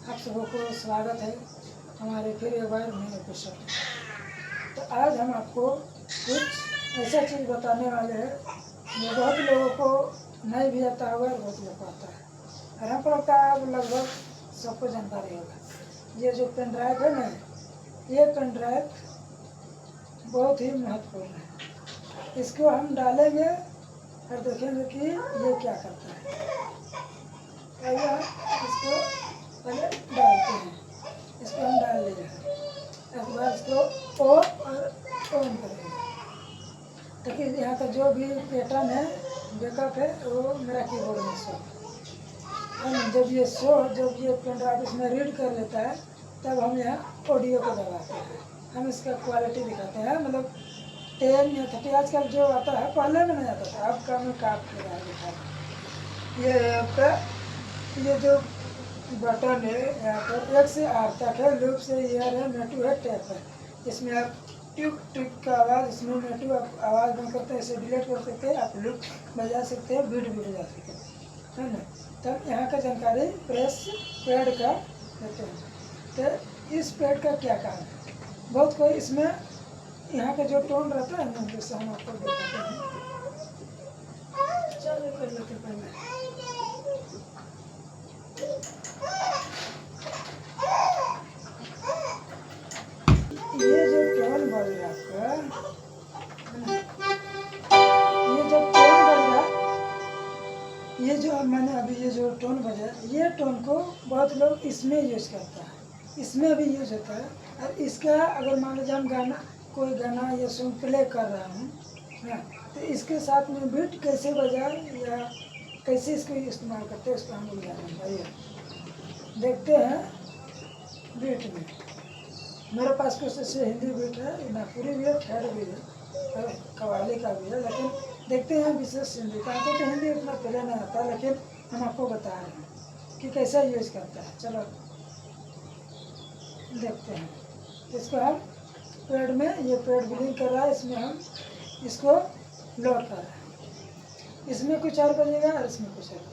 आप सबों को स्वागत है हमारे फिर एक बार नए एपिसोड। तो आज हम आपको कुछ ऐसा चीज़ बताने वाले हैं जो बहुत लोगों को नहीं भी आता होगा और बहुत लोगों को आता है और हमको लगता है अब लगभग सबको जानकारी होगा। ये जो पेन ड्राइव है ना, ये पेन ड्राइव बहुत ही महत्वपूर्ण है। इसको हम डालेंगे और देखेंगे कि ये क्या करता है। आइए इसको पहले डालते हैं। इसको हम डाल ले रहे हैं, एक बार इसको ऑन करेंगे ताकि यहाँ का जो भी पैटर्न है, बैकअप है, वो मेरा कीबोर्ड में शो। हम जब ये पेन ड्राइव इसमें रीड कर लेता है तब हम यहाँ ऑडियो को दबाते हैं। हम इसका क्वालिटी दिखाते हैं, मतलब 10 या 30 आजकल जो आता है, पहले में नहीं आता था, अब का में काफ़ी रहा दिखा। ये आपका ये जो बटन है यहाँ पर 1 से 8 तक है, लूप से ईयर है, मेटू है, टैप है। इसमें आप ट्यूक ट्यूक का आवाज़, इसमें मेटू आप आवाज़ बंद करते हैं, इसे डिलीट कर सकते हैं, आप लूप बजा सकते हैं, बीट भी बजा सकते हैं, है ना। तब यहाँ का जानकारी प्रेस पैड का देते हैं। तो इस पैड का क्या काम है, बहुत कोई इसमें यहाँ का जो टोन रहता है ना, जैसे हम आपको दिखाते हैं। चलो कर लेते पहले। ये जो टोन बज रहा है आपका, ये जो टोन बज रहा, ये जो मैंने अभी ये जो टोन बजा, ये टोन को बहुत लोग इसमें यूज करता है, इसमें भी यूज होता है। और इसका अगर मान लीजिए हम कोई गाना या सॉन्ग प्ले कर रहा हूँ ना, तो इसके साथ में बीट कैसे बजाए या कैसे इसको इस्तेमाल करते हैं, उसको हम लोग जानेंगे। देखते हैं बीट में मेरे पास कुछ ऐसे हिंदी बीट है, नागपुरी भी है, खैर भी है, कव्वाली का भी है, लेकिन देखते हैं विशेष हिंदी का। आपको तो हिंदी उतना पहले नहीं आता, लेकिन हम आपको बता रहे हैं कि कैसा यूज करता है। चलो देखते हैं। इसको हम पेड में, ये पेड बिलिंग कर रहा है, इसमें हम इसको लोड कर रहे हैं। इसमें कुछ और बजेगा और इसमें कुछ और,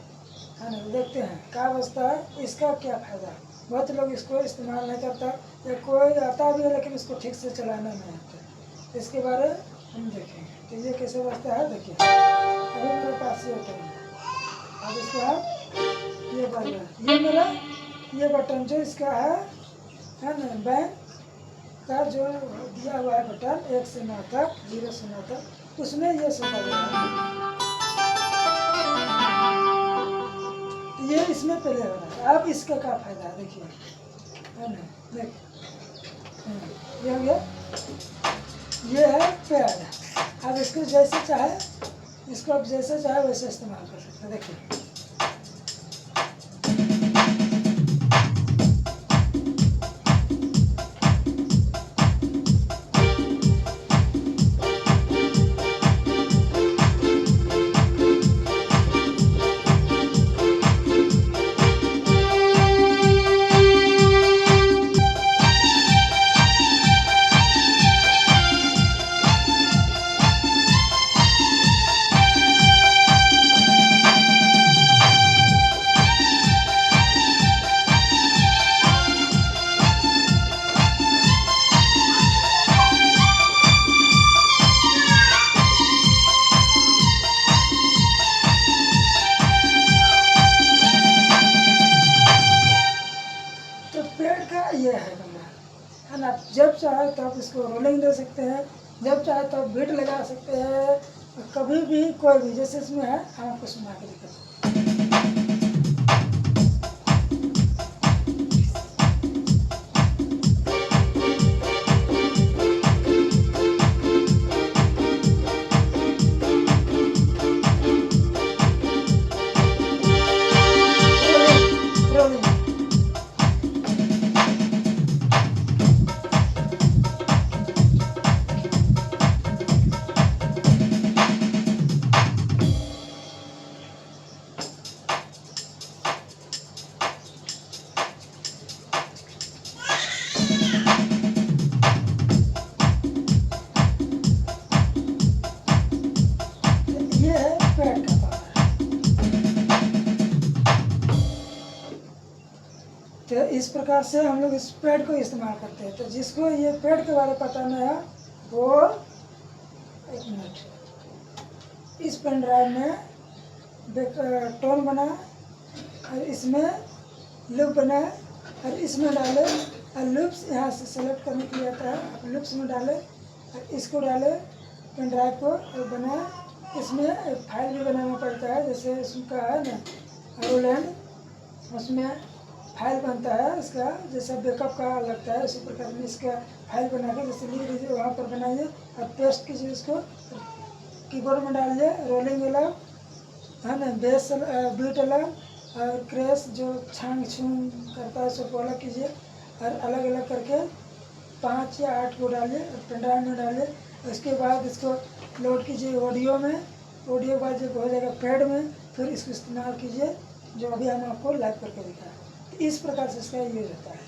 है ना। देखते हैं क्या बजता है, इसका क्या फ़ायदा है। बहुत लोग इसको इस्तेमाल नहीं करता, या कोई आता भी है लेकिन इसको ठीक से चलाना नहीं आता। इसके बारे में हम देखेंगे तो ये कैसे बजता है। देखिए अभी मेरे पास ये बटन है, अब इसको हम ये बज रहा है, ये मेरा ये बटन जो इसका है ना, बैंक का जो दिया हुआ है बटन 1 से 9 तक, 0 से 9 तक, उसमें ये सब बज रहा है। ये इसमें पहले हो रहा है। अब इसका क्या फायदा है, देखिए, है ना, देखिए ये हो गया, ये है पैड। अब इसको जैसे चाहे, इसको आप जैसे चाहे वैसे इस्तेमाल कर सकते हैं। देखिए ये है कमरा, है ना। जब चाहे तब इसको रोलिंग दे सकते हैं, जब चाहे तब बीट लगा सकते हैं, कभी भी कोई भी, जैसे इसमें है, हम आपको सुना के दिखा सकते हैं। इस प्रकार से हम लोग इस पैड को इस्तेमाल करते हैं। तो जिसको ये पैड के बारे में पता नहीं है वो 1 मिनट, इस पेन ड्राइव में टोन बना और इसमें लूप बना और इसमें डाले और लूप्स यहाँ से सेलेक्ट करने के लिए आता है, आप लूप्स में डाले और इसको डाले पेन ड्राइव को और बना। इसमें एक फाइल भी बनाना पड़ता है, जैसे इसका है ना रोलैंड, उसमें फाइल बनता है इसका, जैसे बैकअप का लगता है उसी प्रकार में इसका फाइल बना के जैसे लिख दीजिए वहाँ पर बनाइए और पेस्ट कीजिए इसको, कीबोर्ड में डालिए रोलिंग अलग है ना, बेस बीट अलग और क्रैश जो छांग छूंग करता है सबको अलग कीजिए और अलग अलग करके 5 या 8 को डालिए और पेन ड्राइव में डालिए। उसके बाद इसको लोड कीजिए ऑडियो में, ऑडियो के बाद जब हो जाएगा पैड में फिर इसको इस्तेमाल कीजिए जो अभी हम आपको लाइव करके दिखाएं। तो इस प्रकार से इसका यूज होता है।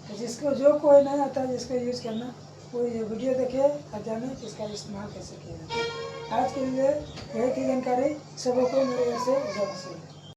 तो जिसको जो कोई नहीं आता है जिसको यूज़ करना वो ये वीडियो देखे और जाने कि इसका इस्तेमाल कैसे किया जाता है। आज के लिए यही थी जानकारी, सबको मेरे ओर से जय श्री राम।